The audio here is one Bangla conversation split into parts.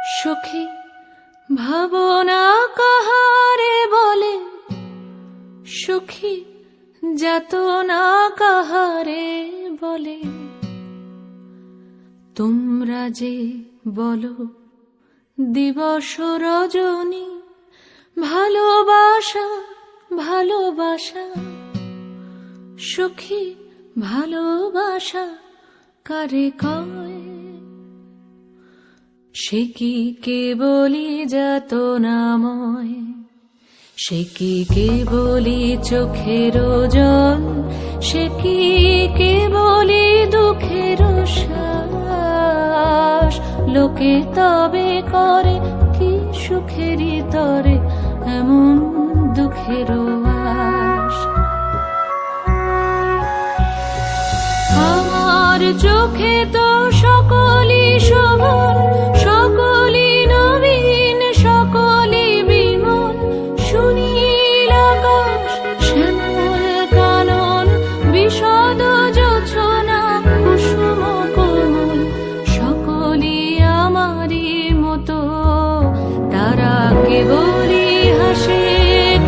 সখী ভাবনা কাহারে বলে, সখী যাতনা কাহারে বলে। তোমরা যে বলো দিবস রজনী, ভালোবাসা ভালোবাসা, সখী ভালোবাসা কারে কয়? সে কি কেবলি যাতনাময়, সে কি কেবলি চোখের জল, সে কি কেবলি দুঃখের শ্বাস। লোকে তবে করে কি সুখেরই তরে এমন দুঃখের আশ। আমার চোখে তো সকলই শোভন, সকলই নবীন, সকলই বিমল। সুনীল আকাশ, শ্যামল কানন, বিশদ জোছনা, কুসুম কোমল, সকলই আমারই মতো। তারা কেবলই হাসে,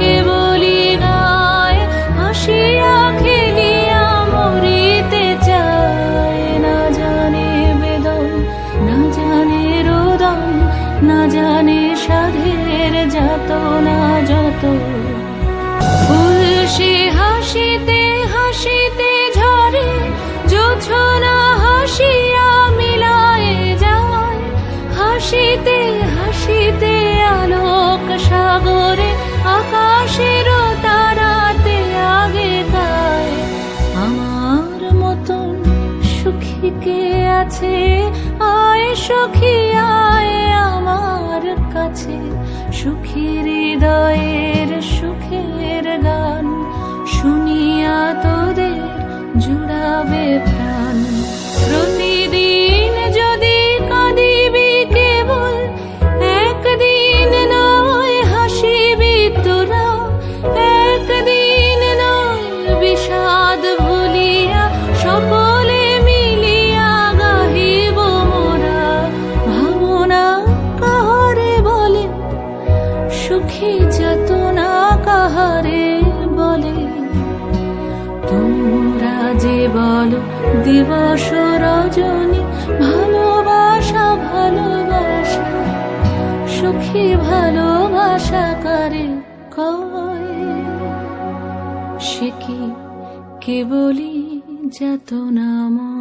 কেবলই গায়, হাসিয়া খেলিয়া মরিতে চায়। না জানে বেদন, না জানে রোদন, না জানে সাধের যাতনা যত। ফুল সে হাসিতে হাসিতে ঝরে, জোছনা হাসিয়া মিলায় যায়। হাসিতে হাসিতে আলোক সাগরে, আকাশের তারাতে আগে গায়। আমার মতন সুখী কে আছে? আয় সখী আয় আমার কাছে। সুখী হৃদয়ের সুখের গান শুনিয়া তোদের জুড়াবে প্রাণ। প্রতিদিন যদি কাঁদিবি কেবল, একদিন নয় হাসিবি তোরা। একদিন নয় বিষাদ ভুলিয়া, সকলে মিলিয়া গাহিব মোরা। ভাবনা কাহারে বলে, সুখী যাতনা কাহারে বলে। তোমরা যে বলো দিবস রজনী, ভালোবাসা ভালোবাসা, সুখী ভালোবাসা কারে কয়? সে কি কেবলি যাতনাময়।